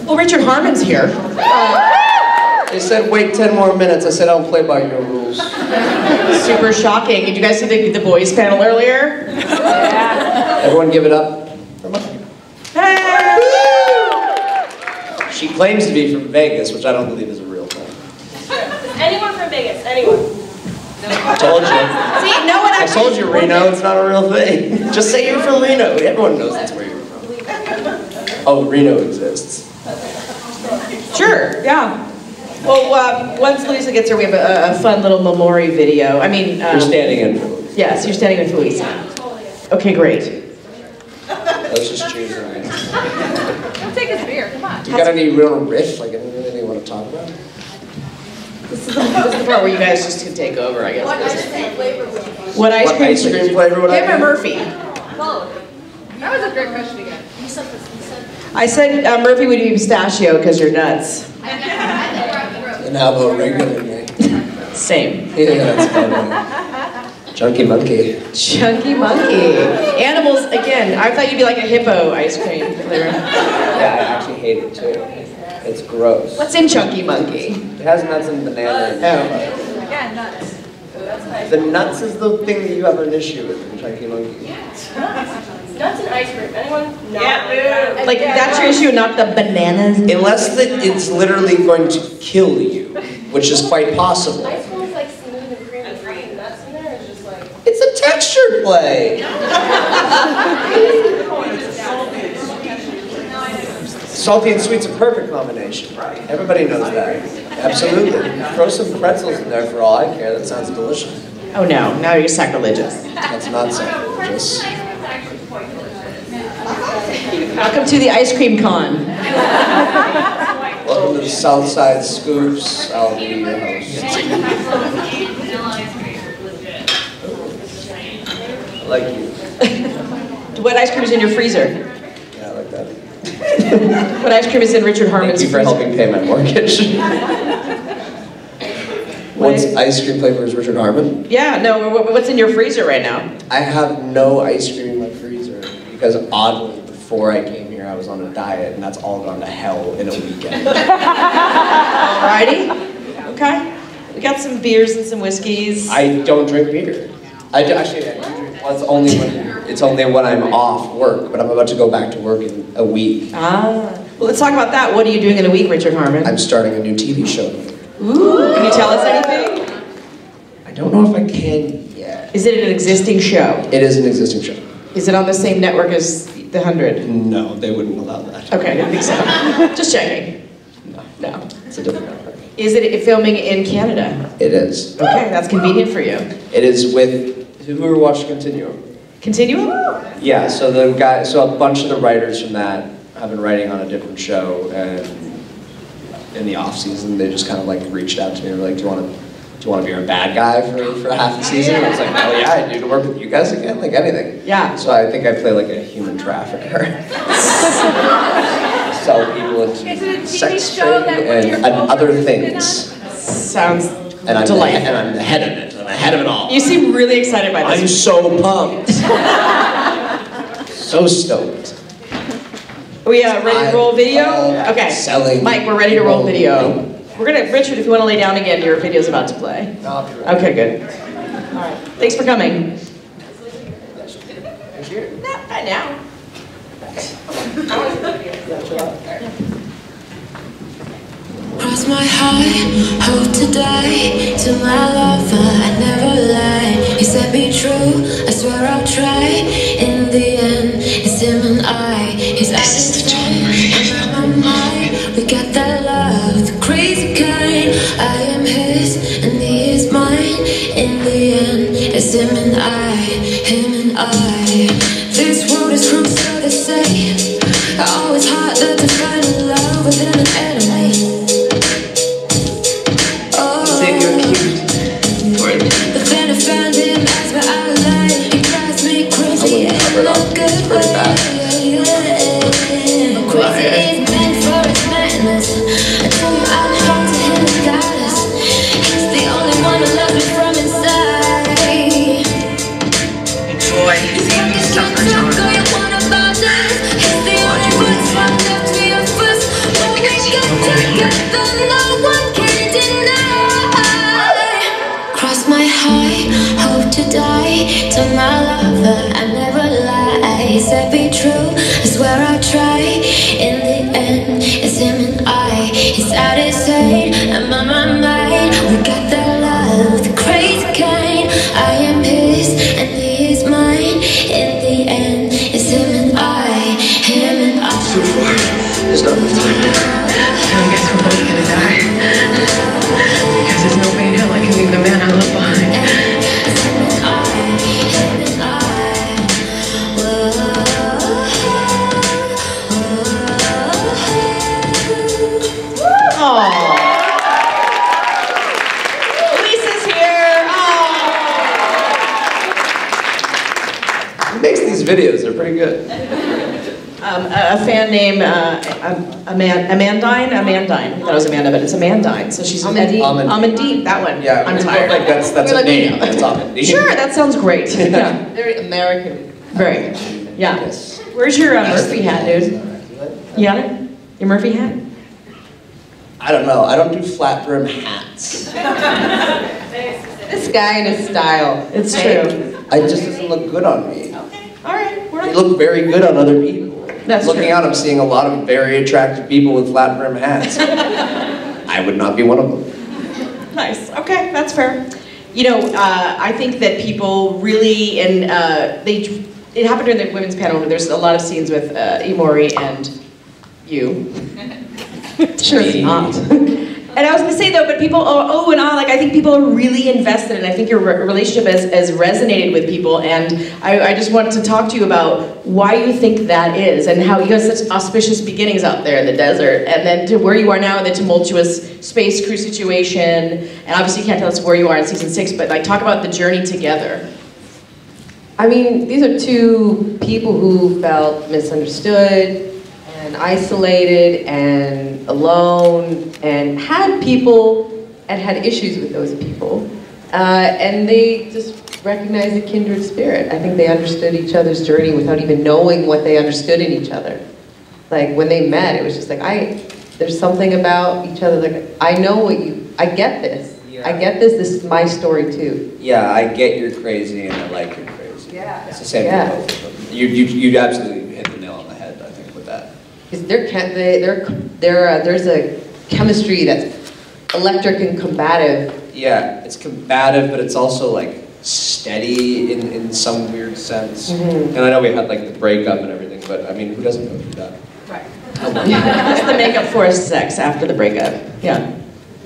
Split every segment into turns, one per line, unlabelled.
Well, Richard Harmon's here.
They said wait 10 more minutes. I said I don't play by your rules.
Super shocking. Did you guys see the boys panel earlier?
Yeah. Everyone give it up for Monkey.
Hey!
She claims to be from Vegas, which I don't believe is a real thing.
Anyone from Vegas? Anyone?
I told you.
See, no one actually...
I told you, Reno, it's not a real thing. Just say you're from Reno. Everyone knows that's where you're from. Oh, Reno exists.
Sure, yeah. Well, once Luisa gets here, we have a fun little Emori video. I mean...
you're standing in for Luisa.
Yes, you're standing in for Luisa. Okay, great.
Let's just choose her.
Come take his beer, come on.
You got any real riff, like anything you want to talk about?
This is the part where you guys just can take over, I guess.
What ice cream flavor would you be?
What ice cream
flavor would I be?
Him or Murphy?
Both. That was a great question again. You said this.
I said Murphy would be pistachio because you're nuts.
And how about regular day?
Same.
Yeah, that's funny. Chunky monkey.
Chunky monkey. Animals, again, I thought you'd be like a hippo ice cream flavor.
Yeah, I actually hate it too. It's gross.
What's in chunky monkey?
It has nuts and banana.
Oh.
Again, nuts. That's nice.
The nuts is the thing that you have an issue with in Chunky Monkey.
Nuts and ice cream. Anyone? No.
Yeah, like that's your issue, not the bananas.
Unless it's literally going to kill you, which is quite possible.
Ice cream is like smooth and creamy. Nothing nuts in there is just like...
It's a texture play. Salty and sweet's a perfect combination. Everybody knows that. Absolutely. Throw some pretzels in there for all I care. That sounds delicious.
Oh no, now you're sacrilegious.
That's not sacrilegious.
Welcome to the ice cream con.
Welcome to the Southside Scoops. I'll be your host. I like you.
What ice cream is in your freezer?
Yeah, I like that.
What ice cream is in Richard Harmon's
freezer? Thank you for helping pay my mortgage. What ice cream flavor is Richard Harmon?
Yeah, no, what's in your freezer right now?
I have no ice cream in my freezer because oddly, before I came here, I was on a diet and that's all gone to hell in a weekend.
Alrighty. Okay. We got some beers and some whiskeys.
I don't drink beer. I do drink. Well, it's only when I'm off work, but I'm about to go back to work in a week.
Ah. Well, let's talk about that. What are you doing in a week, Richard Harmon?
I'm starting a new TV show.
Ooh, can you tell us anything?
I don't know if I can yet.
Is it an existing show?
It is an existing show.
Is it on the same network as The 100?
No, they wouldn't allow that.
Okay, I didn't think so. Just checking.
No, it's a different network.
Is it filming in Canada?
It is.
Okay, that's convenient for you.
It is with, who ever watched Continuum?
Continuum?
Yeah, so a bunch of the writers from that have been writing on a different show, and in the off season, they just kind of like reached out to me and were like, do you want to be our bad guy for half the season? And I was like, oh yeah, I do. To work with you guys again, like anything.
Yeah.
So I think I play like a human trafficker. Sell people into sex trade and other things.
Sounds delightful.
And I'm the head of it. I'm ahead of it all.
You seem really excited by this.
I'm so pumped. So stoked.
Are we ready to roll video? Okay.
Selling.
Mike, we're ready to roll video. We're gonna, Richard, if you want to lay down again, your video's about to play.
I'll be ready.
Okay, good. All right. Thanks for coming.
Thank you.
No, not now.
Cross my heart, hope to die. To my lover, I never lie. He set me true, I swear I'll try. In the end, it's him and I. He's this is the my mind. We got that love, the crazy kind. I am his, and he is mine. In the end, it's him and I, him and I. This world is cruel, so they say. Always harder to find love within an enemy. lover, I never lie. He said be true, I swear I'll try. In the end, it's him and I. He's out his head, I'm on my mind. We got that love, the crazy kind. I am his and he is mine. In the end, it's him and I, him and I.
So far, there's not enough time.
I guess we're both gonna die. Because there's no way in hell I can leave the man I love behind.
Lisa's here.
He makes these videos, they're pretty good.
A fan named Amandine. I thought it was Amanda, but it's Amandine. So she's Amandine. That one.
Yeah,
I'm tired.
Like that's a name. That's Amandine.
Sure, that sounds great. Yeah.
Very American.
Very. Yeah. Where's your Murphy hat, dude? You got it? Your Murphy hat?
I don't know. I don't do flat brim hats.
This guy and his style.
It's true.
It just doesn't look good on me.
Okay. All right. We're
They
not.
look very good on other people.
That's
Looking
true.
out, I'm seeing a lot of very attractive people with flat brim hats. I would not be one of them.
Nice. Okay, that's fair. You know, I think that people really, and it happened during the women's panel. There's a lot of scenes with Emori and you. Sure, it's not. And I was gonna say though, but people, like I think people are really invested, and I think your relationship has resonated with people, and I just wanted to talk to you about why you think that is, and how you had such auspicious beginnings out there in the desert, and then to where you are now in the tumultuous space crew situation, and obviously you can't tell us where you are in season 6, but like talk about the journey together.
I mean, these are two people who felt misunderstood and isolated and alone and had people and had issues with those people. And they just recognized a kindred spirit. I think they understood each other's journey without even knowing what they understood in each other. Like when they met, it was just like, there's something about each other, like, I know I get this.
Yeah.
I get this is my story too.
Yeah, I get you're crazy and I like you're crazy.
Yeah.
It's the same
Yeah.
for both of them. You absolutely hit the nail on the head, I think, with that.
Because there's a chemistry that's electric and combative.
Yeah, it's combative, but it's also like steady in some weird sense.
Mm-hmm.
And I know we had like the breakup and everything, but I mean, who doesn't go through that?
Right.
That's the makeup for sex after the breakup. Yeah.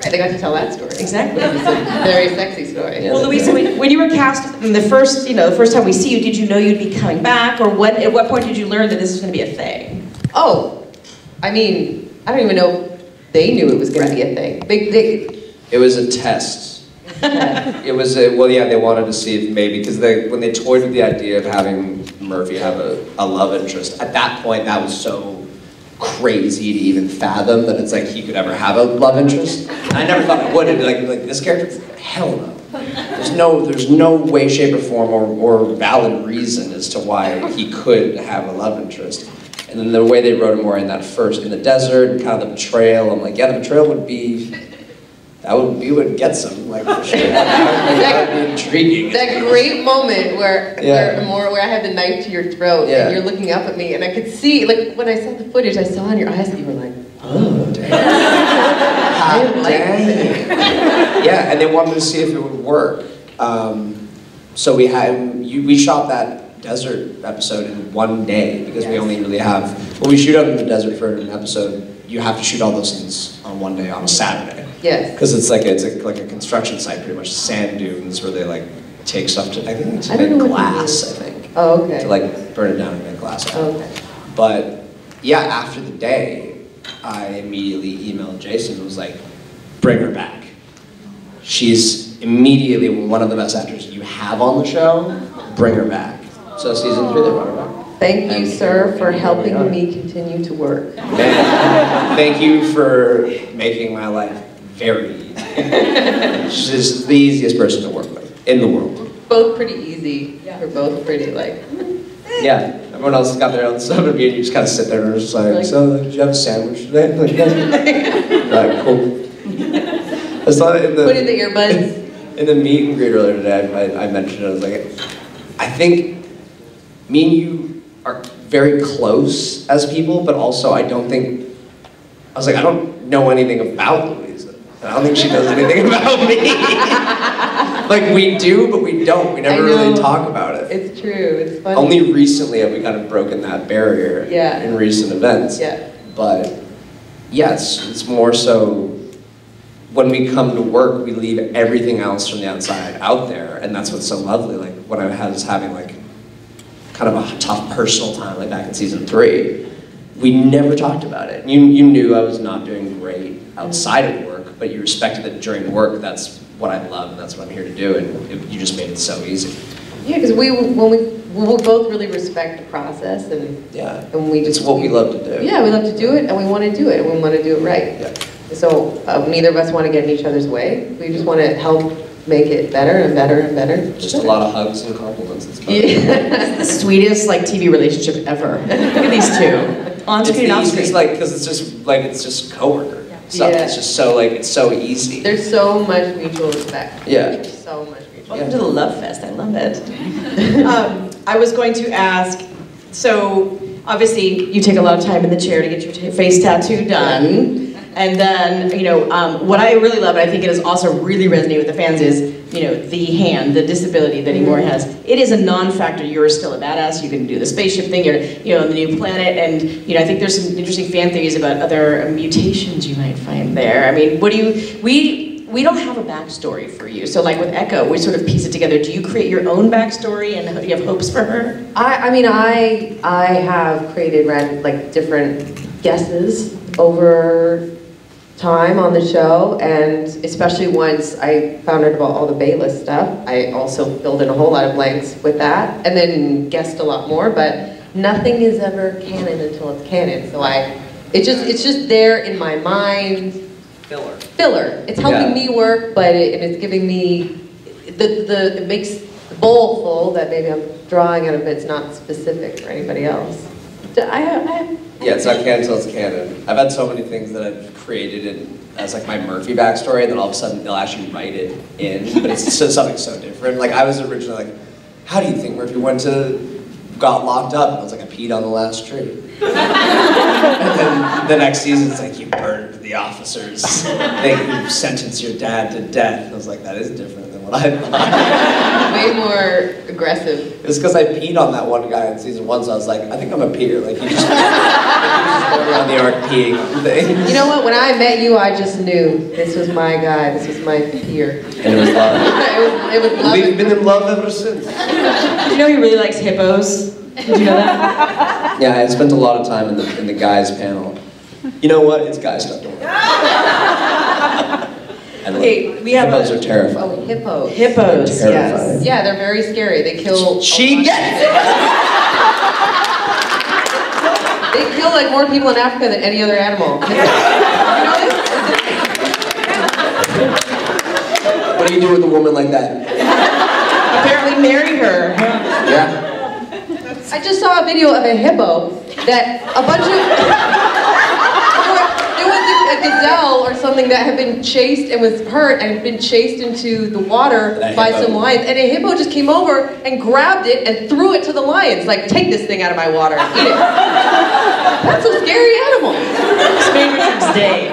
Right, they got to tell that story.
Exactly.
It's a very sexy story.
Yeah.
Well, Luisa, when you were cast in the first time we see you, did you know you'd be coming back, or at what point did you learn that this was going to be a thing?
Oh, I mean, I don't even know they knew it was going to be a thing.
It was a test. It was they wanted to see if maybe, because when they toyed with the idea of having Murphy have a love interest, at that point that was so crazy to even fathom that it's like he could ever have a love interest. And I never thought it would. It'd be like this character, hell no. There's no way, shape, or form or valid reason as to why he could have a love interest. And then the way they wrote him more in the desert, kind of the betrayal, I'm like, yeah, the betrayal would be, you would get some, like, for sure. That would be intriguing.
That great moment where I had the knife to your throat and you're looking up at me and I could see, like, when I saw the footage, I saw in your eyes that you were like,
oh, damn. Yeah, and they wanted to see if it would work. So we shot that desert episode in one day because we only really have, when we shoot out in the desert for an episode, you have to shoot all those scenes on one day on a Saturday.
yes.
Because it's like a construction site, pretty much sand dunes where they like take stuff to, I think to
I don't
make
know what
glass, I think.
Oh, okay.
To like burn it down and make glass.
Oh, okay.
But yeah, after the day, I immediately emailed Jason and was like, bring her back. She's immediately one of the best actors you have on the show, bring her back. So season 3, they brought her back.
Thank you, sir, for helping me continue to work.
Man, thank you for making my life very easy. She's the easiest person to work with in the world.
Both pretty easy. We're both pretty, like,
Yeah, everyone else has got their own stuff, and you just kind of sit there and just like, so did you have a sandwich today? Like, yeah. Like, cool. I saw it in the,
put in the earbuds.
in the meet and greet earlier today, I mentioned it, I was like, I think me and you are very close as people, but also I don't think, I was like, I don't know anything about Luisa. I don't think she knows anything about me. Like, we do, but we don't. We never really talk about it.
It's true, it's funny.
Only recently have we kind of broken that barrier in recent events.
Yeah.
But, yeah, it's more so, when we come to work, we leave everything else from the outside out there, and that's what's so lovely. Like, when I was having, like, kind of a tough personal time, like back in season 3, we never talked about it. You knew I was not doing great outside of work, but you respected that during work, that's what I love and that's what I'm here to do, and you just made it so easy.
Yeah, because we both really respect the process, and we just,
it's what we love to do.
Yeah, we love to do it, and we want to do it, and we want to do it right.
Yeah.
So neither of us want to get in each other's way. We just want to help make it better and better and better.
Just a lot of hugs and compliments. It's fun.
It's the sweetest like TV relationship ever. Look at these two. On screen and off screen.
It's like, because it's just coworker stuff. It's just so like, it's so easy.
There's so much mutual respect.
Yeah.
There's so much mutual
Welcome to the Love Fest. I love it. I was going to ask, so obviously you take a lot of time in the chair to get your face tattoo done. And then, you know, what I really love, and I think it has also really resonated with the fans, is, you know, the hand, the disability that Emori has. It is a non-factor. You're still a badass. You can do the spaceship thing. You're, you know, on the new planet, and you know, I think there's some interesting fan theories about other mutations you might find there. I mean, what do you? We don't have a backstory for you. So, like with Echo, we sort of piece it together. Do you create your own backstory, and do you have hopes for her?
I mean, I have created like different guesses over time on the show, and especially once I found out about all the Bayless stuff, I also filled in a whole lot of blanks with that, and then guessed a lot more, but nothing is ever canon until it's canon, so it's just there in my mind. Filler. It's helping me work, but it's giving me, it makes the bowl full that maybe I'm drawing out of it's not specific for anybody else.
Yeah, it's not canon until it's canon. I've had so many things that I've created as like my Murphy backstory, and then all of a sudden they'll actually write it in, but it's something so different. Like I was originally like, how do you think Murphy got locked up? And I was like, I peed on the last tree. And then the next season it's like, you murdered the officers. You sentenced your dad to death. And I was like, that is different than what I thought.
Way more aggressive.
It's because I peed on that one guy in season 1, so I was like, I think I'm a peer. Like, he just going around the arc peeing on things.
You know what? When I met you, I just knew this was my guy. This was my peer.
And it was love.
it was love.
We've been in love ever since.
Did you know he really likes hippos? Did you know that?
Yeah, I spent a lot of time in the guys panel. You know what? It's guys stuff. Don't worry.
Okay, we have
hippos are terrifying.
Oh, hippos.
Hippos, yes.
Yeah, they're very scary. They kill.
She gets it.
They kill like more people in Africa than any other animal. You know this?
What do you do with a woman like that?
Apparently marry her.
Yeah.
I just saw a video of a hippo that a bunch of there was a gazelle or something that had been chased and was hurt and had been chased into the water by some lions, and a hippo just came over and grabbed it and threw it to the lions, like, take this thing out of my water and eat it. That's a scary animal.
It's made Richard's day.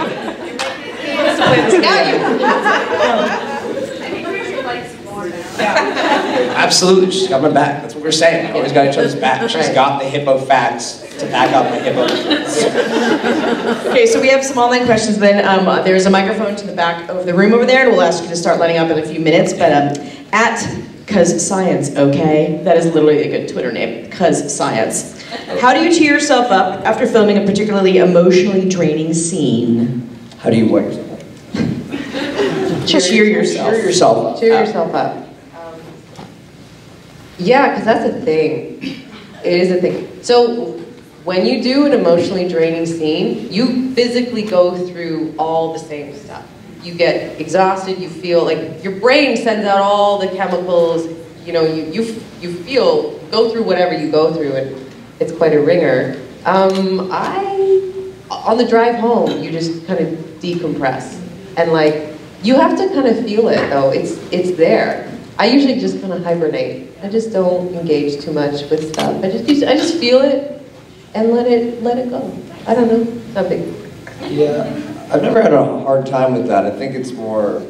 Absolutely, she's got my back. That's what we're saying. We always got each other's back. She's got the hippo facts to back up my hippo.
Okay, so we have some online questions. Then there's a microphone to the back of the room over there, and we'll ask you to start lighting up in a few minutes. But at Cuz Science, okay? That is literally a good Twitter name, Cuz Science. How do you cheer yourself up after filming a particularly emotionally draining scene?
How do you what yourself up?
Cheer yourself.
Cheer yourself up.
Cheer yourself up. Yeah, because that's a thing. It is a thing. So when you do an emotionally draining scene, you physically go through all the same stuff. You get exhausted, you feel like your brain sends out all the chemicals, you know, you feel, go through whatever you go through, and it's quite a ringer. On the drive home, you just kind of decompress. And like, you have to kind of feel it though, it's there. I usually just kind of hibernate I just don't engage too much with stuff. I just feel it and let it go. I don't know. It's not big.
Yeah, I've never had a hard time with that. I think it's more,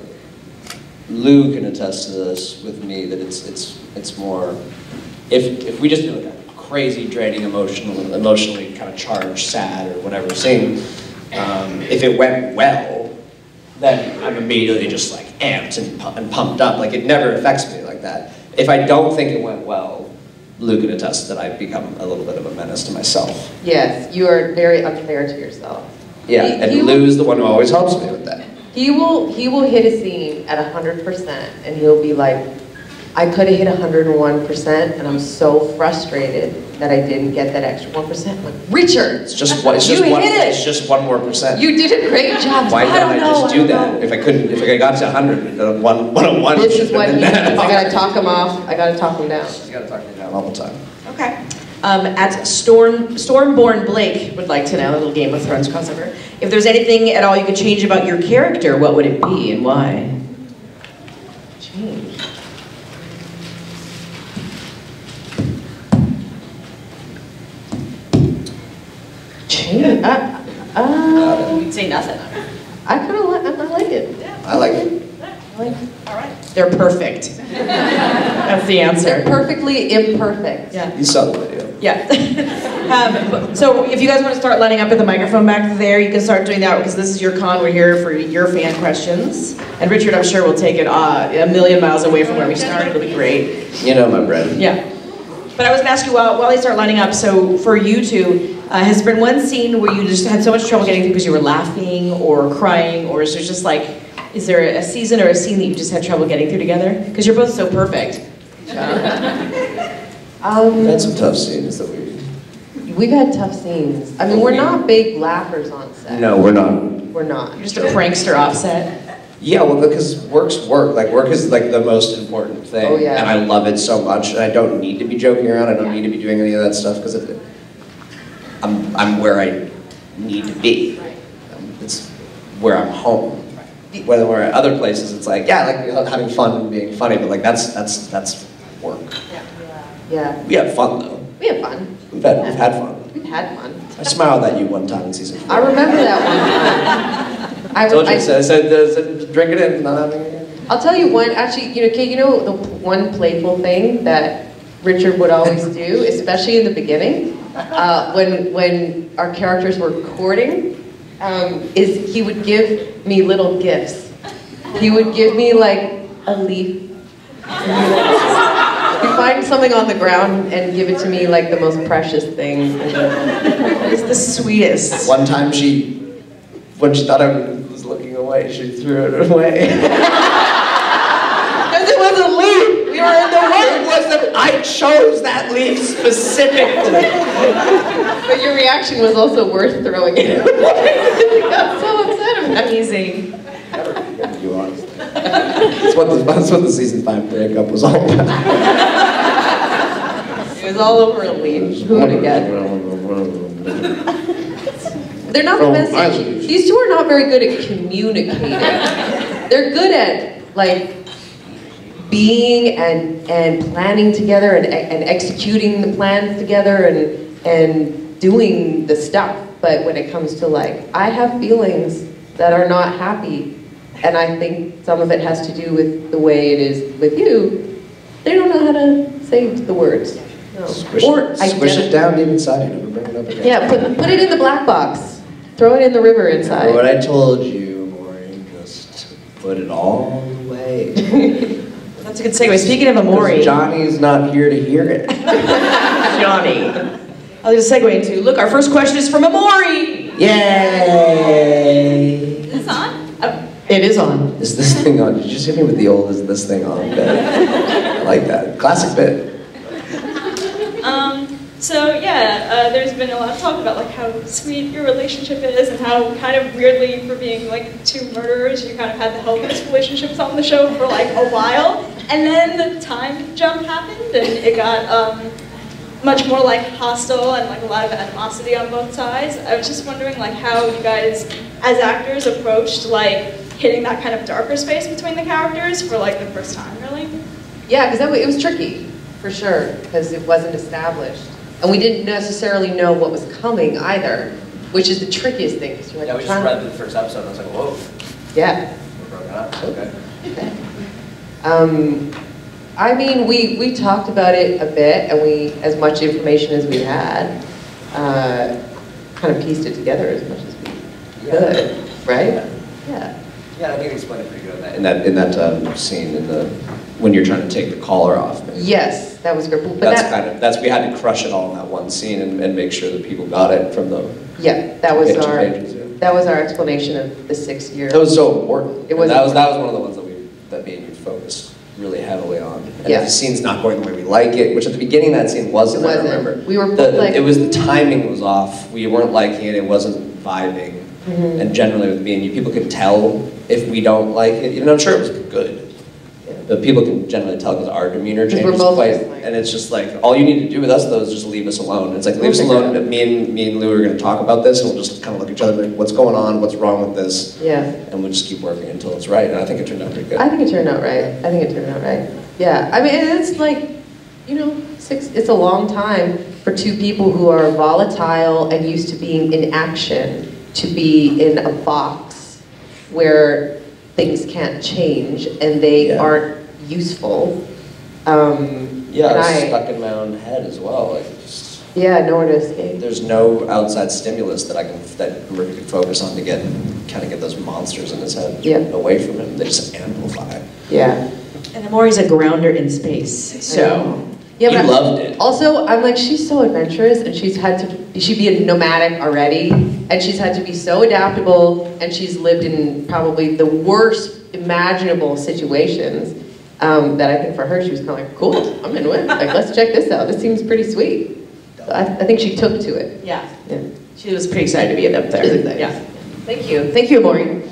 Lou can attest to this with me, that it's more, if we just do like a crazy, draining, emotionally kind of charged, sad, or whatever scene, if it went well, then I'm immediately just like amped and pumped up. Like, it never affects me like that. If I don't think it went well, Lou can attest that I've become a little bit of a menace to myself.
Yes, you are very unfair to yourself.
Yeah, and Lou's the one who always helps me with that.
He will hit a scene at 100%, and he'll be like, I could have hit 101%, and I'm so frustrated that I didn't get that extra 1%. I'm like, Richard,
It's just one more percent.
You did a great job.
Why don't I just do that? If I got to 100, one.
This is what he does. I gotta talk him off. I gotta talk him down.
You gotta talk me down all the time.
Okay. At Stormborn Blake would like to know, a little Game of Thrones crossover, if there's anything at all you could change about your character, what would it be and why?
Change.
You'd say nothing.
I kind of like it.
I like it.
All
right. They're perfect. That's the answer.
They're perfectly imperfect.
Yeah.
You saw the video.
Yeah. So if you guys want to start lining up at the microphone back there, you can start doing that because this is your con. We're here for your fan questions. And Richard, I'm sure, will take it a million miles away from where we started. It'll be great.
You know my bread.
Yeah. But I was going to ask you while they start lining up, so for you two, has there been one scene where you just had so much trouble getting through because you were laughing or crying, or is there just like, is there a season or a scene that you just had trouble getting through together? Because you're both so perfect.
We had some tough scenes that
We've had tough scenes. I mean, we're not big laughers on set.
No, we're not.
We're not.
You're just a prankster offset.
Yeah, well, because work's work. Like, work is like the most important thing.
Oh, yeah.
And I love it so much. And I don't need to be joking around. I don't need to be doing any of that stuff because I'm where I need to be. It's where I'm home. Whether we're at other places, it's like, yeah, I like having fun and being funny, but like that's work.
Yeah.
We have fun though.
We have fun.
We've had fun.
We've had fun.
I smiled at you one time in season 4.
I remember that one time.
I told you, I said drink it in, not having it.
I'll tell you one, actually, you know the one playful thing that Richard would always do, especially in the beginning, when our characters were courting, is he would give me little gifts. He would give me like a leaf. He'd find something on the ground and give it to me like the most precious thing.
It's the sweetest.
One time when she thought I was looking away, she threw it away.
Because it was a leaf! We were in the woods!
I chose that leaf specifically.
But your reaction was also worth throwing it away. You got so upset about it.
Amazing.
You honestly. That's what the season 5 breakup was all about.
It was all over a leaf. Who would have guessed? They're not the best. These two are not very good at communicating. They're good at like being and planning together and executing the plans together and doing the stuff. But when it comes to like, I have feelings that are not happy, and I think some of it has to do with the way it is with you, they don't know how to say the words. No.
Squish it down deep inside and bring it up again.
Yeah, put it in the black box. Throw it in the river inside.
What I told you, Emori, just put it all away.
That's a good segue. Speaking of Emori.
Johnny's not here to hear it.
Johnny. I'll just segue into, look, our first question is from Emori.
Yay!
Is this on? It is on.
Is this thing on? Did you just hit me with the old "is this thing on" bit? I like that. Classic bit.
So yeah, there's been a lot of talk about like how sweet your relationship is and how kind of weirdly for being like two murderers, you kind of had the healthiest relationships on the show for like a while. And then the time jump happened and it got much more like hostile and like a lot of animosity on both sides. I was just wondering like how you guys as actors approached like hitting that kind of darker space between the characters for like the first time, really?
Yeah, because it was tricky. for sure, because it wasn't established. And we didn't necessarily know what was coming either, which is the trickiest thing. You're like,
Yeah, we just read through the first episode and I was like, whoa.
Yeah.
We're broken up, okay.
I mean, we talked about it a bit, and as much information as we had, kind of pieced it together as much as we could, right? Yeah.
Yeah, I think they explained it pretty good in that scene when you're trying to take the collar off. Maybe.
Yes, that was great. But
we had to crush it all in that one scene and make sure that people got it from the
that was
picture
our
pages, yeah.
that was our explanation of the 6 year.
That was so important.
It was.
That was one of the ones that me and you focused really heavily on. And if the scene's not going the way we like it, which at the beginning that scene wasn't. I remember.
We were like,
it was the timing was off. We weren't liking it. It wasn't vibing.
Mm-hmm.
And generally with me and you, people could tell if we don't like it. I'm sure it was good. But people can generally tell because our demeanor changes quite, and it's just like, all you need to do with us though is just leave us alone. It's like, leave us alone, me and Lou are going to talk about this, and we'll just kind of look at each other like, what's going on, what's wrong with this?
Yeah.
And we'll just keep working until it's right, and I think it turned out pretty good.
I think it turned out right. Yeah, I mean, it's like, it's a long time for two people who are volatile and used to being in action to be in a box where things can't change and they aren't useful.
I was stuck in my own head as well.
Nowhere to escape.
There's no outside stimulus that Rick could focus on to get those monsters in his head away from him. They just amplify.
Yeah.
And Emori's a grounder in space, so.
He loved it.
Also, I'm like, she's so adventurous, and she'd be a nomadic already, and she's had to be so adaptable, and she's lived in probably the worst imaginable situations, that I think for her, she was kind of like, cool, I'm into it. Like, let's check this out. This seems pretty sweet. So I think she took to it.
Yeah. She was pretty excited to be up there.
Yeah. Thank you. Thank you, Emori.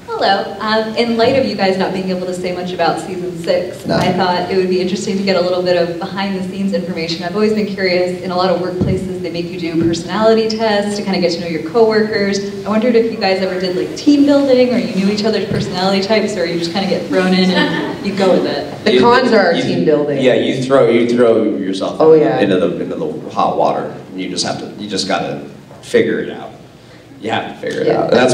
Hello. In light of you guys not being able to say much about season 6, I thought it would be interesting to get a little bit of behind-the-scenes information. I've always been curious, in a lot of workplaces, they make you do personality tests to kind of get to know your coworkers. I wondered if you guys ever did like team building, or you knew each other's personality types, or you just kind of get thrown in and you go with it.
The cons are team building.
Yeah, you throw yourself into the hot water. You just gotta figure it out. You have to figure it out. And that's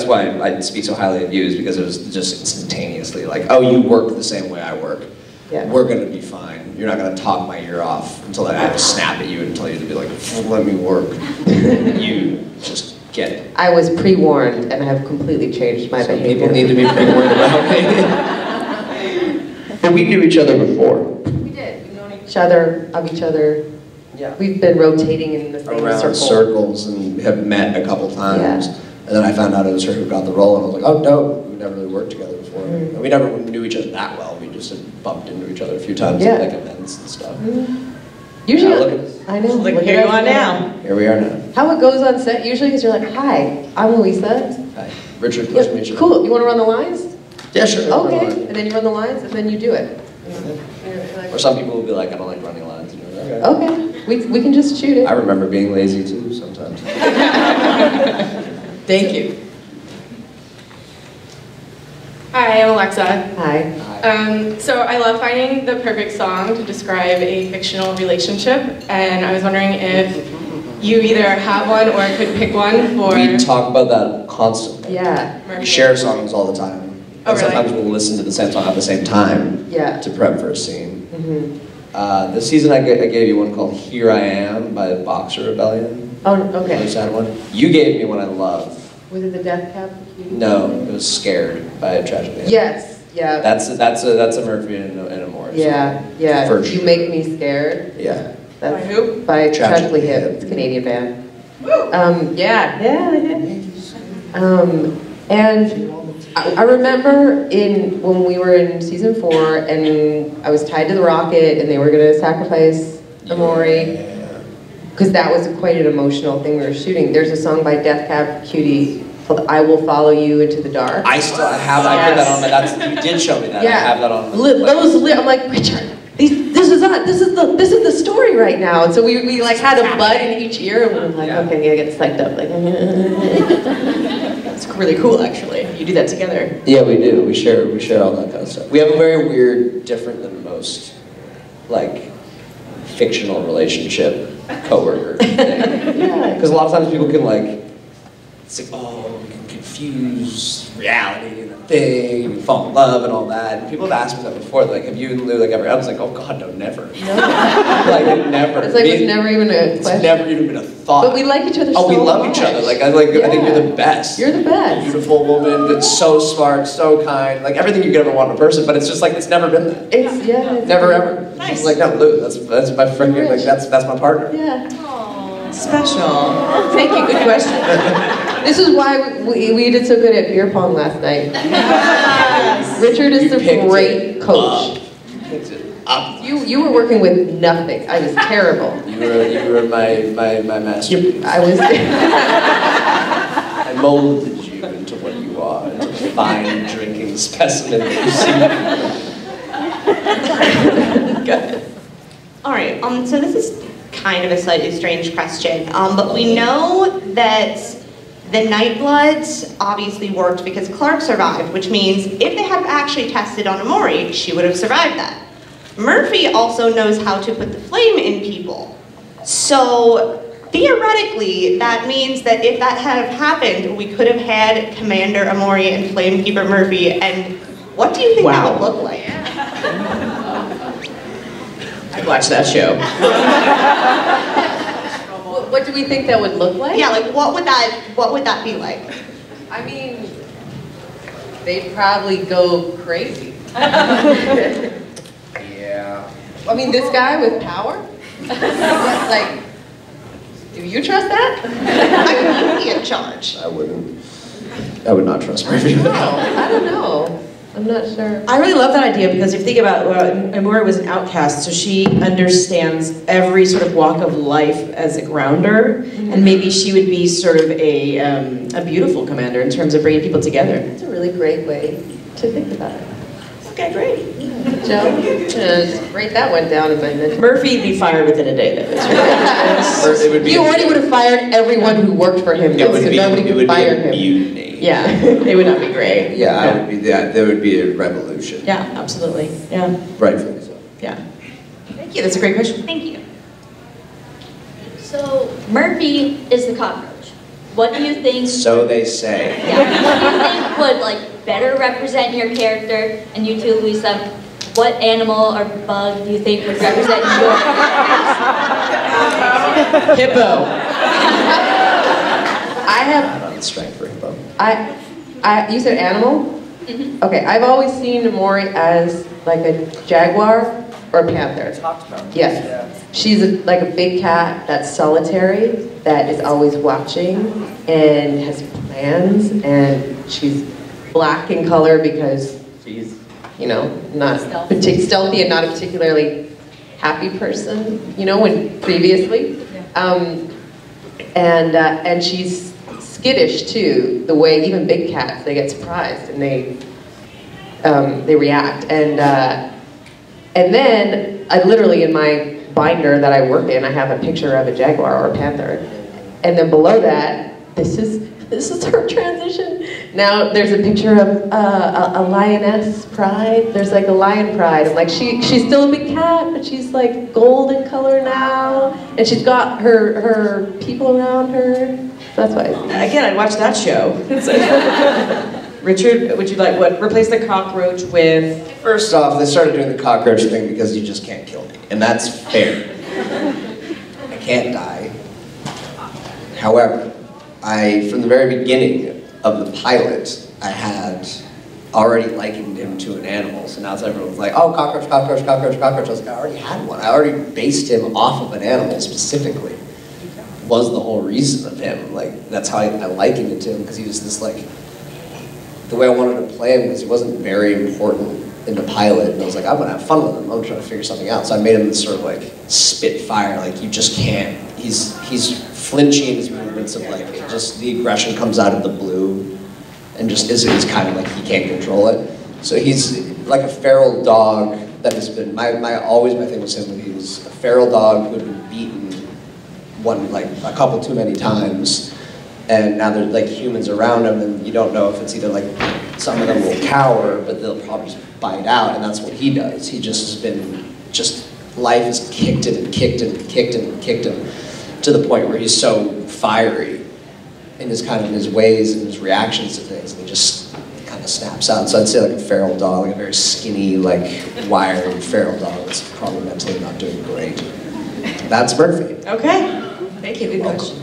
why I speak so highly of you, is because it was just instantaneously like, oh, you work the same way I work.
Yeah.
We're gonna be fine. You're not gonna talk my ear off until I have to snap at you and tell you to be like, let me work. You just get it.
I was pre-warned, and I have completely changed my behavior.
People need to be pre-warned about me. But we knew each other before.
We did. We've known each other,
Yeah.
We've been rotating in the same
around circles and have met a couple times.
Yeah.
And then I found out it was her who got the role, and I was like, oh no, we've never really worked together before. And we never knew each other that well. We just had bumped into each other a few times at like events and stuff.
Usually,
look at this.
I know.
Look, here you are now.
Here we are now.
How it goes on set usually is you're like, hi, I'm Luisa.
Hi, Richard, nice to meet you.
Cool, you want to run the lines?
Yeah, sure.
Okay, and then you run the lines, and then you do it.
Or some people will be like, I don't like running lines. And you're like,
okay, we can just shoot it.
I remember being lazy too sometimes.
Thank you.
Hi, I'm Alexa.
Hi.
So I love finding the perfect song to describe a fictional relationship, and I was wondering if you either have one or could pick one for...
We talk about that constantly.
Yeah.
We share songs all the time.
Oh, really?
Sometimes we'll listen to the same song at the same time to prep for a scene. This season I gave you one called Here I Am by Boxer Rebellion.
Oh, okay.
Really sad one. You gave me one I love.
Was it the Death Cab?
No, it was Scared by Tragically Hip.
Yes, yeah.
That's a Murphy and Emori.
Yeah, yeah.
For
You
sure.
Make Me Scared.
Yeah.
That's
By who?
By Tragically
Tragically
Hip.
Hip.
It's a Canadian band.
Woo!
Yeah. And I remember when we were in season 4, and I was tied to the rocket, and they were gonna sacrifice Emori, because that was quite an emotional thing we were shooting. There's a song by Death Cab Cutie called "I Will Follow You Into the Dark."
I put that on my. You did show me that.
Yeah.
I have that on.
I'm like, Richard, this is us. not. This is the story right now. And so we like had a bud in each ear, and we were like, okay, yeah, get psyched up. Like,
It's really cool, actually. You do that together.
Yeah, we do. We share all that kind of stuff. We have a very weird, different than most, like, fictional relationship coworker thing.
yeah.
Because a lot of times people can like, it's like, oh, we can confuse reality and a thing, and fall in love and all that. And people have asked me that before. Like, have you and Lou like ever? I was like, oh God, no, never. No. Like, it never.
It's like it's never even a question.
It's never even been a thought.
But we like each other so much.
Oh, we love each other. Like, I think you're the best.
You're the best.
Beautiful woman that's so smart, so kind, like everything you could ever want in a person. But it's just like it's never been that.
It's
Never ever.
Nice.
It's like no, Lou. That's my friend. Like that's my partner.
Yeah.
Special. Thank you. Good question.
This is why we did so good at beer pong last night.
Yes.
Richard is
You
a
picked
great
it
coach.
up. You picked it up.
You were working with nothing. I was terrible.
You were my masterpiece.
I was.
I molded you into what you are, into the fine drinking specimen that you see.
Good.
All right, so this is kind of a slightly strange question, but we know that the Nightbloods obviously worked because Clark survived, which means if they had actually tested on Emori, she would have survived that. Murphy also knows how to put the flame in people. So theoretically, that means that if that had happened, we could have had Commander Emori and Flamekeeper Murphy, and what do you think that would look like?
I'd watch that show.
What do we think that would look like?
Yeah, like what would that be like?
I mean, they'd probably go crazy.
Yeah.
I mean, this guy with power? Like, do you trust that?
I would be in charge.
I would not trust Murphy with that.
I don't know. I'm not sure.
I really love that idea because if you think about Emori was an outcast, so she understands every sort of walk of life as a grounder, and maybe she would be sort of a beautiful commander in terms of bringing people together.
That's a really great way to think about it.
Okay, great.
Joe, just write that one down as I mentioned.
Murphy'd be fired within a day, though.
It would be
You already would have fired everyone who worked for him, so nobody could fire him.
Mutiny.
Yeah, it would not be great.
Yeah, I would be that. There would be a revolution.
Yeah, absolutely. Yeah,
Rightfully so.
yeah. Thank you. That's a great question.
Thank you.
So Murphy is the cockroach. What do you think?
So they say.
Yeah. What do you think would like better represent your character? And you too, Luisa. What animal or bug do you think would represent your character?
Hippo.
I have.
Not on the strength for hippo.
You said animal?
Mm-hmm.
Okay, I've always seen Emori as like a jaguar or a panther. Yes. She's like a big cat that's solitary, that is always watching and has plans, and she's black in color because she's, you know, not stealthy and not a particularly happy person, you know, when previously. And she's skittish too, the way even big cats, they get surprised and they react. And then I literally in my binder that I work in, I have a picture of a jaguar or a panther. And then below that, this is her transition. Now there's a picture of a lioness pride. There's like a lion pride. I'm like, she's still a big cat, but she's like gold in color now. And she's got her people around her. So that's why.
Again, I'd watch that show. Richard, would you like what? Replace the cockroach with?
First off, they started doing the cockroach thing because you just can't kill me, and that's fair. I can't die. However, from the very beginning of the pilot, I had already likened him to an animal. So now everyone's like, oh, cockroach, cockroach, cockroach, cockroach. I was like, I already had one. I already based him off of an animal specifically. Was the whole reason of him. Like, that's how I likened it to him, because he was this like, the way I wanted to play him was he wasn't very important in the pilot, and I was like, I'm gonna have fun with him. I'm trying to figure something out. So I made him this sort of like spitfire, like you just can't. He's flinchy in his movements of like, just the aggression comes out of the blue, and just is kind of like he can't control it. So he's like a feral dog that has been, always my thing with him, he was a feral dog who had been beaten a couple too many times, and now there's like humans around him, and you don't know if it's either like, some of them will cower, but they'll probably just bite out, and that's what he does. He just has been, life has kicked him and kicked him and kicked him and kicked him, to the point where he's so fiery in his ways and his reactions to things, and he just kind of snaps out. So I'd say like a feral dog, like a very skinny, like wiry feral dog that's probably mentally not doing great. That's Murphy.
Okay. Thank you. Good
Welcome.
question.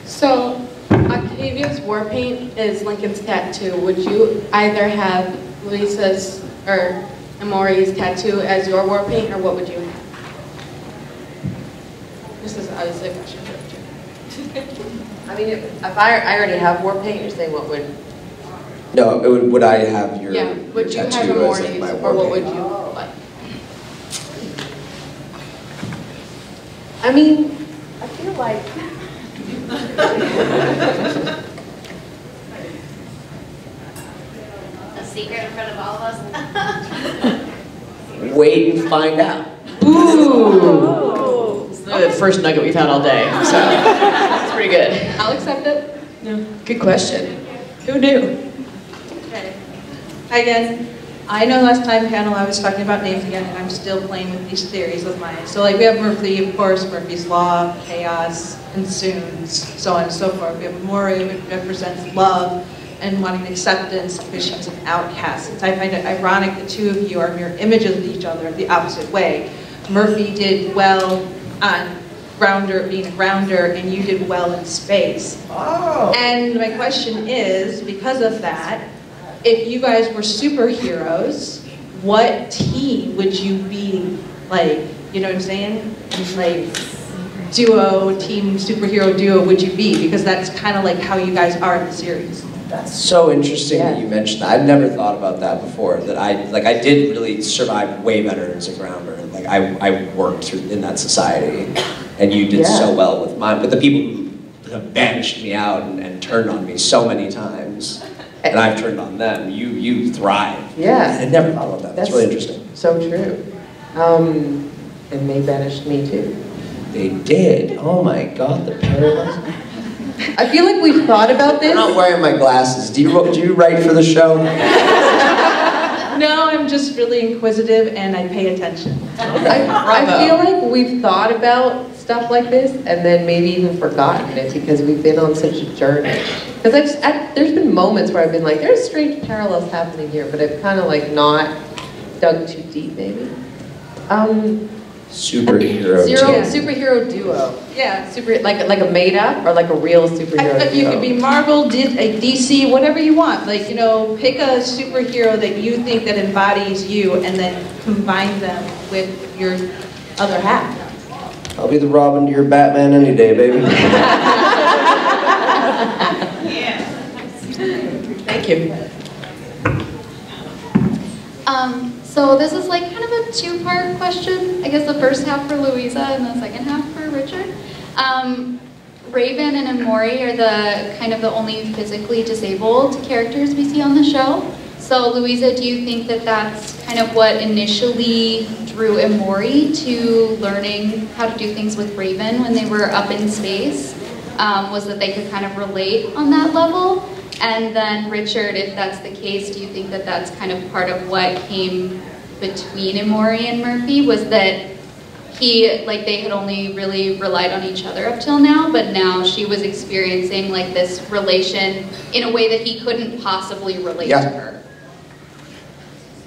So, Octavia's war paint is Lincoln's tattoo. Would you either have Luisa's or Emori's tattoo as your war paint, or what would you have? This is obviously a question for Richard.
I mean, if I already have war paint, you're saying what would?
No, would I have your,
Yeah, would you
tattoo
have
as like
Emori's,
my
or
war
what would
paint?
you like?
I mean, I feel like.
A secret in front of all of us?
Wait and find out.
Ooh. It's the first nugget we've had all day, so it's pretty good.
I'll accept it.
No. Good question. Who knew?
Okay. Hi guys. I know last time panel I was talking about names again, and I'm still playing with these theories of mine. So like we have Murphy, of course, Murphy's Law, Chaos, and Soons, so on and so forth. We have Emori, which represents love and wanting acceptance because she's an outcast. I find it ironic the two of you are mirror images of each other the opposite way. Murphy did well on grounder, being a grounder, and you did well in space.
Oh.
And my question is, because of that, if you guys were superheroes, what team would you be like? You know what I'm saying? Like duo, team, superhero duo would you be? Because that's kind of like how you guys are in the series.
That's so interesting that you mentioned that. I'd never thought about that before. That I did really survive way better as a grounder. Like I worked in that society, and you did so well with mine. But the people who have banished me out and turned on me so many times, and I've turned on them, you thrive.
Yeah.
I never thought about that. That's really interesting.
So true. And they banished me too.
They did. Oh my God, the parallels.
I feel like we've thought about this.
I'm not wearing my glasses. Do you write for the show?
No, I'm just really inquisitive and I pay attention.
I feel like we've thought about stuff like this and then maybe even forgotten it because we've been on such a journey. Because there's been moments where I've been like, there's strange parallels happening here, but I've kind of like not dug too deep maybe.
Superhero.
Superhero duo.
Yeah.
Like a made up or like a real superhero duo.
You could be Marvel, a DC, whatever you want. Like, you know, pick a superhero that you think that embodies you and then combine them with your other half.
I'll be the Robin to your Batman any day, baby.
Yeah. Thank you.
So this is like kind of a two-part question. I guess the first half for Luisa and the second half for Richard. Raven and Emori are the only physically disabled characters we see on the show. So Luisa, do you think that that's kind of what initially drew Emori to learning how to do things with Raven when they were up in space? Was that they could kind of relate on that level? And then Richard, if that's the case, do you think that that's kind of part of what came between Emori and Murphy? Was that they had only really relied on each other up till now, but now she was experiencing like this relation in a way that he couldn't possibly relate to her?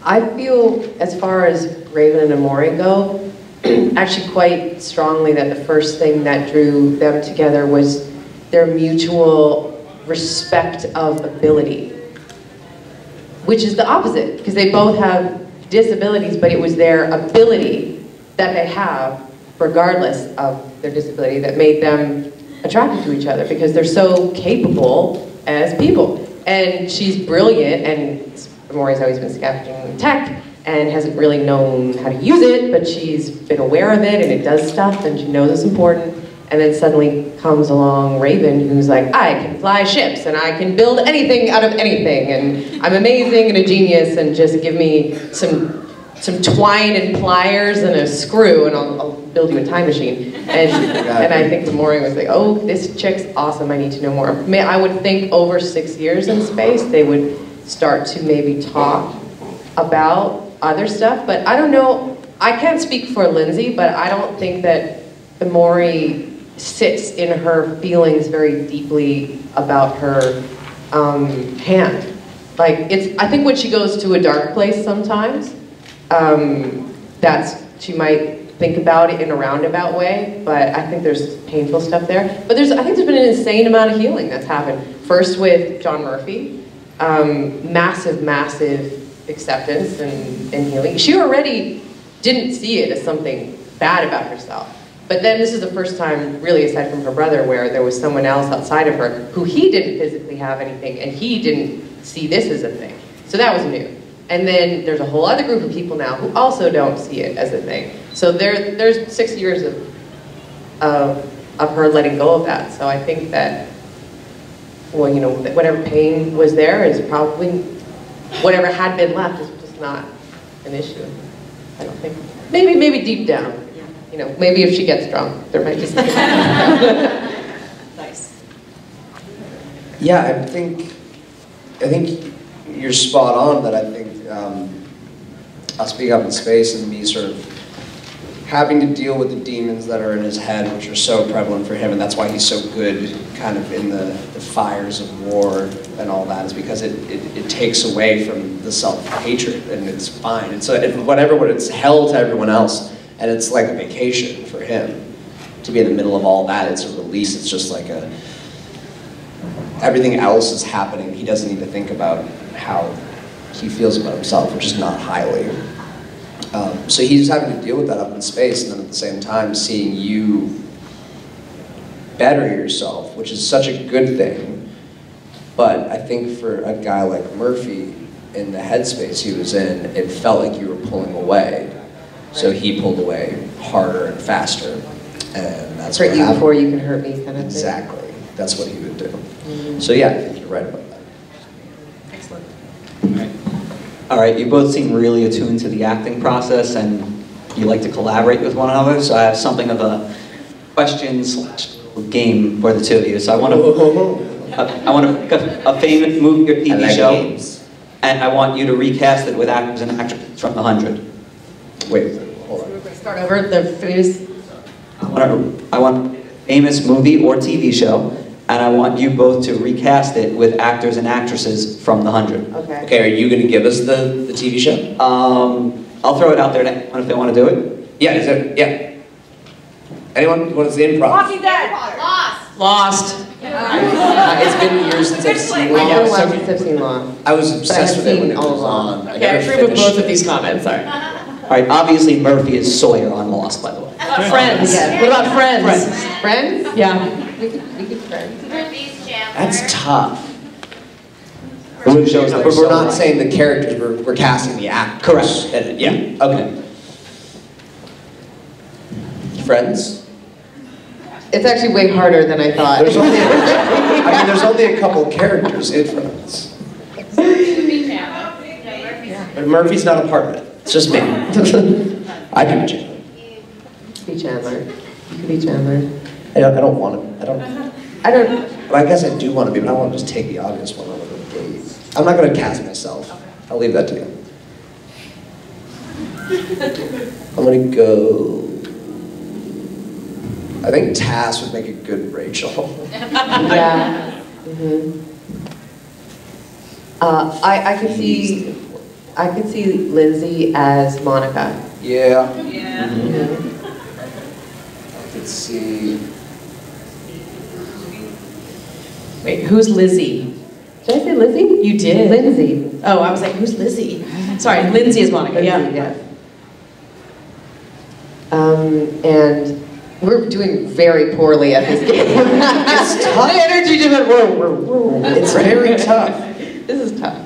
I feel, as far as Raven and Emori go, actually quite strongly that the first thing that drew them together was their mutual respect of ability, which is the opposite, because they both have disabilities, but it was their ability that they have, regardless of their disability, that made them attracted to each other, because they're so capable as people. And she's brilliant, and Emori's always been scavenging tech, and hasn't really known how to use it, but she's been aware of it, and it does stuff, and she knows it's important. And then suddenly comes along Raven, who's like, I can fly ships, and I can build anything out of anything, and I'm amazing and a genius, and just give me some twine and pliers and a screw, and I'll build you a time machine. And I think Emori was like, oh, this chick's awesome, I need to know more. I would think over 6 years in space, they would start to maybe talk about other stuff, but I don't know, I can't speak for Lindsay, but I don't think that Emori sits in her feelings very deeply about her hand. Like, I think when she goes to a dark place sometimes, she might think about it in a roundabout way, but I think there's painful stuff there. But I think there's been an insane amount of healing that's happened. First with John Murphy, massive acceptance and healing. She already didn't see it as something bad about herself. But then this is the first time, really aside from her brother, where there was someone else outside of her who he didn't physically have anything, and he didn't see this as a thing. So that was new. And then there's a whole other group of people now who also don't see it as a thing. So there's 6 years of her letting go of that. So I think that, well, you know, whatever pain was there is probably, whatever had been left is just not an issue. I don't think. Maybe deep down. You know, maybe if she gets drunk, there might be something.
Nice.
Yeah, I think you're spot on that. I think I'll speak up in space and me sort of having to deal with the demons that are in his head, which are so prevalent for him, and that's why he's so good kind of in the fires of war and all that, is because it takes away from the self-hatred, and it's fine. It's whatever, it's hell to everyone else, and it's like a vacation for him. To be in the middle of all that, it's a release. It's just like everything else is happening. He doesn't need to think about how he feels about himself, which is not highly. So he's having to deal with that up in space, and then at the same time seeing you better yourself, which is such a good thing. But I think for a guy like Murphy, in the headspace he was in, it felt like you were pulling away. So he pulled away harder and faster, and that's what happened.
Hurt you before you can hurt me, kind of thing.
Exactly. That's what he would do. So yeah, I think you're right about that.
Excellent.
All right, you both seem really attuned to the acting process, and you like to collaborate with one another. So I have something of a question/game for the two of you. So I want to pick a famous movie or TV show, and I want you to recast it with actors and actresses from the 100.
Wait, hold on.
Start over, the famous...
I want a famous movie or TV show, and I want you both to recast it with actors and actresses from the 100.
Okay.
Okay, are you going to give us the TV show?
I'll throw it out there to anyone if they want to do it.
Yeah, yeah. Anyone? What is the improv?
Walking Dead. Lost.
It's been years since I've seen Lost.
I know since I've seen Lost.
I was obsessed with it when it was on.
Okay, I agree with both of these comments, sorry.
All right, obviously Murphy is Sawyer on Lost, by the way.
Friends.
Yes.
What about Friends?
Friends?
Yeah.
We could Friends.
That's tough.
Who shows up?
We're not saying the characters, we're casting the actors.
Correct.
Yeah, okay. Friends?
It's actually way harder than I thought.
There's only a couple characters in Friends. But Murphy's not a part of it. It's just me. I can be Chandler.
Be Chandler. You could be Chandler.
I don't want to.
I don't.
But I guess I do want to be, but I want to just take the obvious one out of the gate. I'm not going to cast myself. I'll leave that to you. I'm going to go... I think Tass would make a good Rachel.
Yeah. Mm-hmm. I could see Lindsay as Monica.
Yeah.
Yeah.
Mm-hmm.
I could see...
Wait, who's Lizzie?
Did I say Lizzie?
You did.
Lindsay.
Oh, I was like, who's Lizzie? Sorry, Lindsay is Monica,
Lindsay,
yeah.
And we're doing very poorly at this game.
It's tough.
The energy just went, whoa.
It's very tough.
This is tough.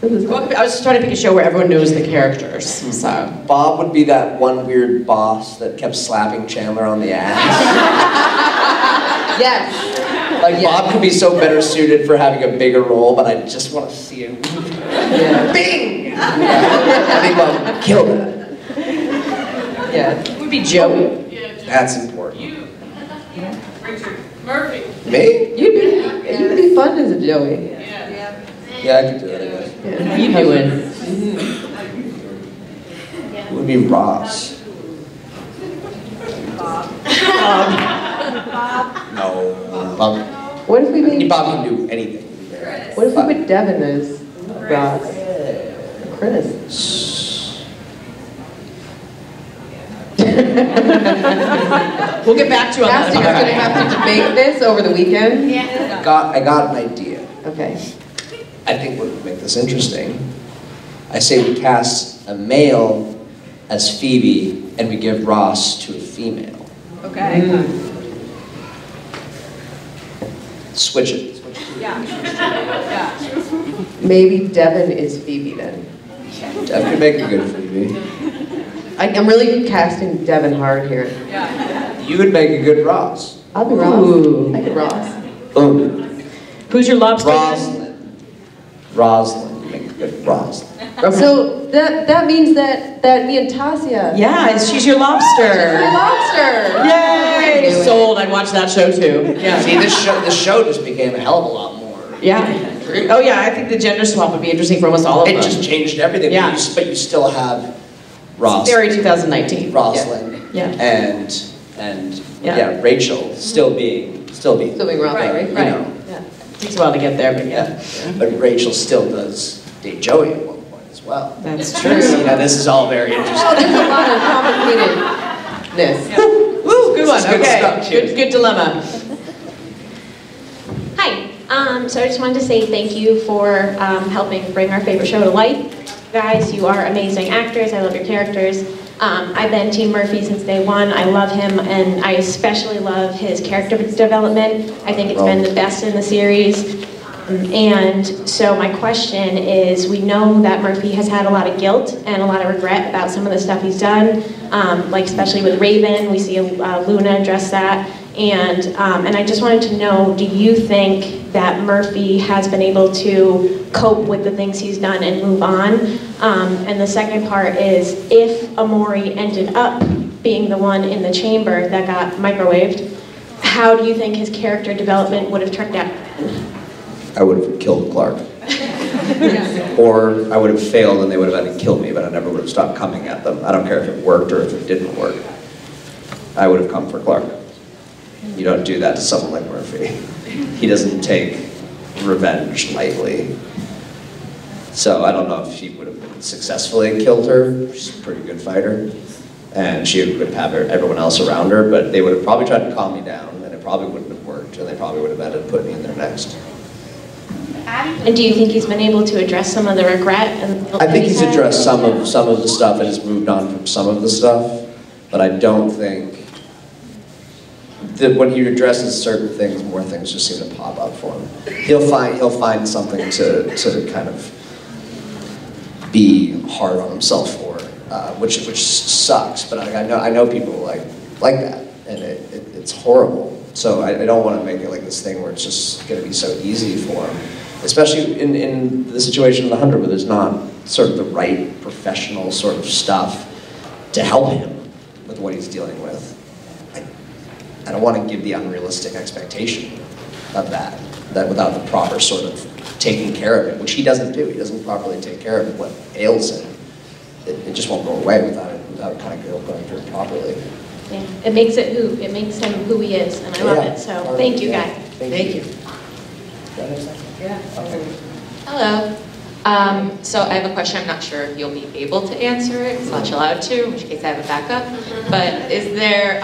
Well, I was just trying to pick a show where everyone knows the characters, so.
Bob would be that one weird boss that kept slapping Chandler on the ass.
Yes.
Like, Bob could be so better suited for having a bigger role, but I just want to see him.
Yeah.
Bing! I think Bob would kill that.
Yeah.
It would be Joey.
That's important.
Richard Murphy.
Me?
You'd be fun as a Joey.
Yeah, I could do it, I guess.
Yeah. How you doing?
It would be Ross. No. Bob.
What if we made?
Bob can do anything.
What if we put Devin as Ross? Chris.
We'll get back to you on that.
Cassie's gonna have to debate this over the weekend.
I got an idea.
Okay.
I think what would make this interesting. I say we cast a male as Phoebe, and we give Ross to a female.
Okay.
Switch it.
Yeah.
Maybe Devin is Phoebe then.
That could make a good Phoebe.
I'm really casting Devin hard here.
Yeah.
You would make a good Ross.
I'll be Ross. I could Ross.
Boom.
Who's your lobster?
Rosalind. You make a good Rosalind.
So that means that me and Tasia.
Yeah, she's your lobster.
She's my lobster.
Yay! Sold. I'd watch that show too. Yeah.
See, this show just became a hell of a lot more.
Yeah. Oh yeah, I think the gender swap would be interesting for almost all of them.
It just changed everything.
Yeah.
But you still have Ross.
Very 2019.
Rosalind.
Yeah.
And
Yeah.
Rachel still being
Still being Ross, right?
You know.
Yeah. Takes a while to get there, but yeah.
But Rachel still does date Joey at one point as well.
That's true.
You know, this is all very interesting.
Oh, there's a lot of complicatedness.
Woo, good one.
This is good
Okay.
stuff. Cheers.
Good dilemma.
Hi. So I just wanted to say thank you for helping bring our favorite show to life. Guys, you are amazing actors. I love your characters. I've been Team Murphy since day one. I love him, and I especially love his character development. I think it's been the best in the series. And so my question is, we know that Murphy has had a lot of guilt and a lot of regret about some of the stuff he's done, like especially with Raven. We see Luna address that. And I just wanted to know, do you think that Murphy has been able to cope with the things he's done and move on? And the second part is, if Emori ended up being the one in the chamber that got microwaved, how do you think his character development would have turned out?
I would have killed Clark. Or I would have failed and they would have had to kill me, but I never would have stopped coming at them. I don't care if it worked or if it didn't work. I would have come for Clark. You don't do that to someone like Murphy. He doesn't take revenge lightly. So I don't know if she would have successfully killed her. She's a pretty good fighter. And she would have everyone else around her, but they would have probably tried to calm me down, and it probably wouldn't have worked, and they probably would have had to put me in there next.
And do you think he's been able to address some of the regret?
I think he's addressed some of the stuff and has moved on from some of the stuff, but I don't think that when he addresses certain things, more things just seem to pop up for him. He'll find something to kind of be hard on himself for, which sucks. But I know people like that, and it's horrible. So I don't want to make it like this thing where it's just going to be so easy for him. Especially in the situation of the 100, where there's not sort of the right professional sort of stuff to help him with what he's dealing with. I don't want to give the unrealistic expectation of that without the proper sort of taking care of it, which he doesn't do. He doesn't properly take care of what ails him. It just won't go away without kind of going through it properly.
Yeah, it makes him who he is, and I love it. So thank you, guys.
Thank you.
Hello. So I have a question. I'm not sure if you'll be able to answer it. It's not allowed to, in which case I have a backup. But is there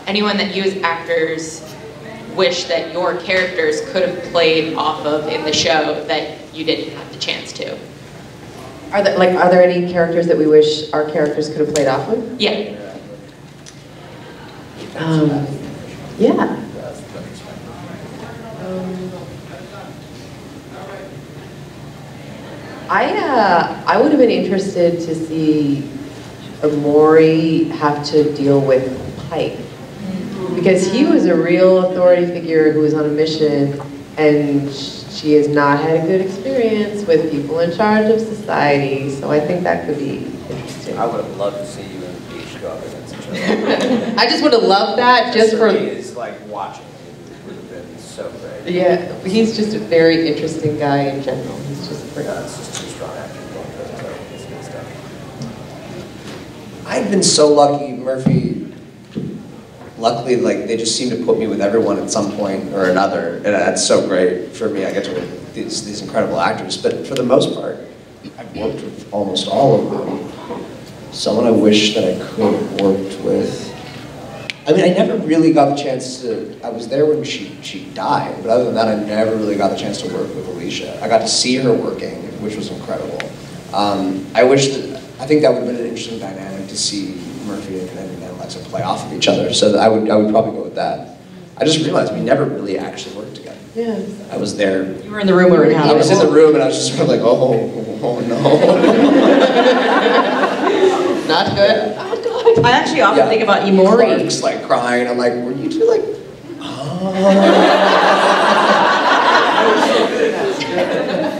anyone that you as actors wish that your characters could have played off of in the show that you didn't have the chance to?
Are there any characters that we wish our characters could have played off with?
Yeah.
Yeah. I would have been interested to see Emori have to deal with Pike. Because he was a real authority figure who was on a mission, and she has not had a good experience with people in charge of society, so I think that could be interesting.
I would have loved to see you and Beach go up against each other.
I just would have loved that just for...
It's like watching it would have been so great.
Yeah, he's just a very interesting guy in general. He's just pretty...
Yeah, it's just too strong acting. I've been so lucky, Murphy. Luckily, like, they just seem to put me with everyone at some point or another, and that's so great for me. I get to work with these incredible actors, but for the most part, I've worked with almost all of them. Someone I wish that I could have worked with. I mean, I never really got the chance to, I was there when she died, but other than that, I never really got the chance to work with Alicia. I got to see her working, which was incredible. I think that would have been an interesting dynamic to see Murphy and Alexa play off of each other, so I would probably go with that. I just realized we never really actually worked together.
Yeah.
I was there.
You were in the room or in
I was in the room and I was just sort of like, oh no.
Not good.
I actually often think about Emori.
Clark's like crying. I'm like, were you two like,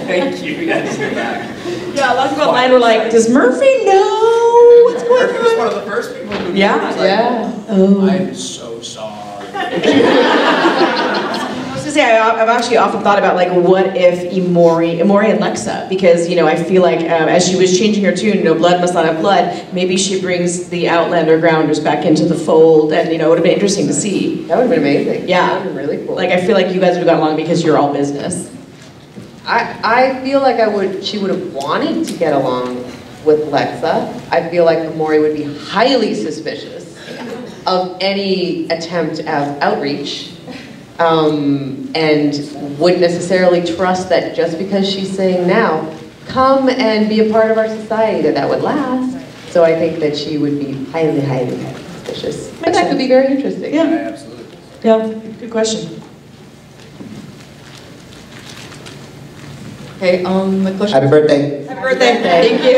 Thank you, guys. You're back.
Yeah, a lot of people online were like, does Murphy know what's going on?
Murphy was one of the first people who knew.
Yeah,
Like,
Oh.
I'm so sorry.
I was gonna say, I've actually often thought about like, what if Emori and Lexa, because I feel like as she was changing her tune, blood must not have blood, maybe she brings the Outlander Grounders back into the fold, and it would have been interesting to see.
That would have been amazing.
Yeah,
that would have been really cool.
Like I feel like you guys would have gotten along because you're all business.
I feel like she would have wanted to get along with Lexa. I feel like Emori would be highly suspicious of any attempt at outreach, and wouldn't necessarily trust that just because she's saying now, come and be a part of our society, that would last. So I think that she would be highly, highly suspicious. But that could be very interesting.
Yeah,
absolutely.
Yeah, good question.
Okay, my question.
Happy birthday.
Happy birthday. Thank you.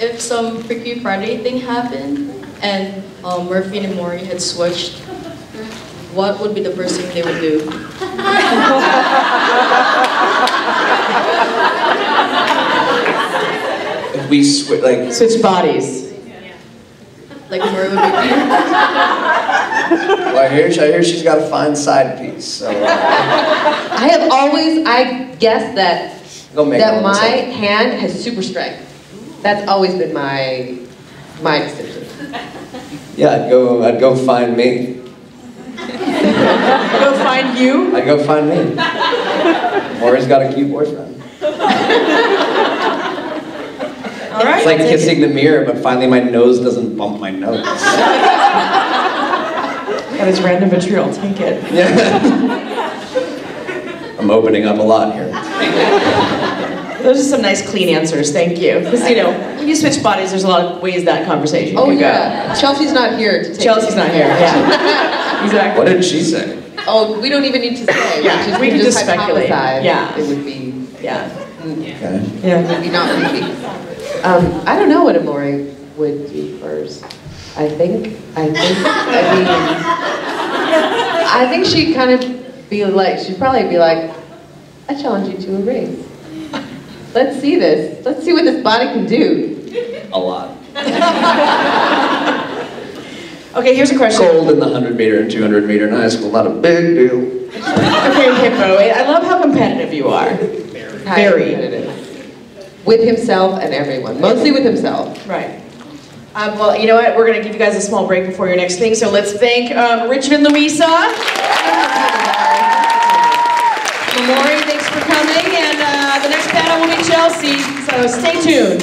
If some Freaky Friday thing happened and Murphy and Emori had switched, what would be the first thing they would do?
If we
switch bodies.
Like Emori would be.
Well, I hear she's got a fine side piece. So,
I guess that my hand has super strength. That's always been my decision.
Yeah, I'd go find me.
Go find you?
I'd go find me. Maury's got a cute boyfriend.
All right.
It's like kissing the mirror, but finally my nose doesn't bump my nose.
That is random but true, I'll take it.
I'm opening up a lot here.
Those are some nice clean answers, thank you. Because when you switch bodies, there's a lot of ways that conversation can go.
Chelsea's not here to take
Chelsea's not here, yeah. Exactly.
What did she say?
Oh, we don't even need to say.
Yeah, we can just speculate.
Yeah. It would be,
Okay.
yeah, it would be not creepy. I don't know what Emori would do first. I think she'd kind of be like, she'd probably be like, I challenge you to a race. Let's see this. Let's see what this body can do.
A lot.
Okay, here's a question.
Gold in the 100 meter and 200 meter in high school, not a big deal.
Okay, Hippo, I love how competitive you are. Very.
With himself and everyone. Mostly with himself.
Right. Well, you know what? We're going to give you guys a small break before your next thing, so let's thank Richard and Luisa. Emori, thanks for coming, and the next panel will be Chelsea, so stay tuned.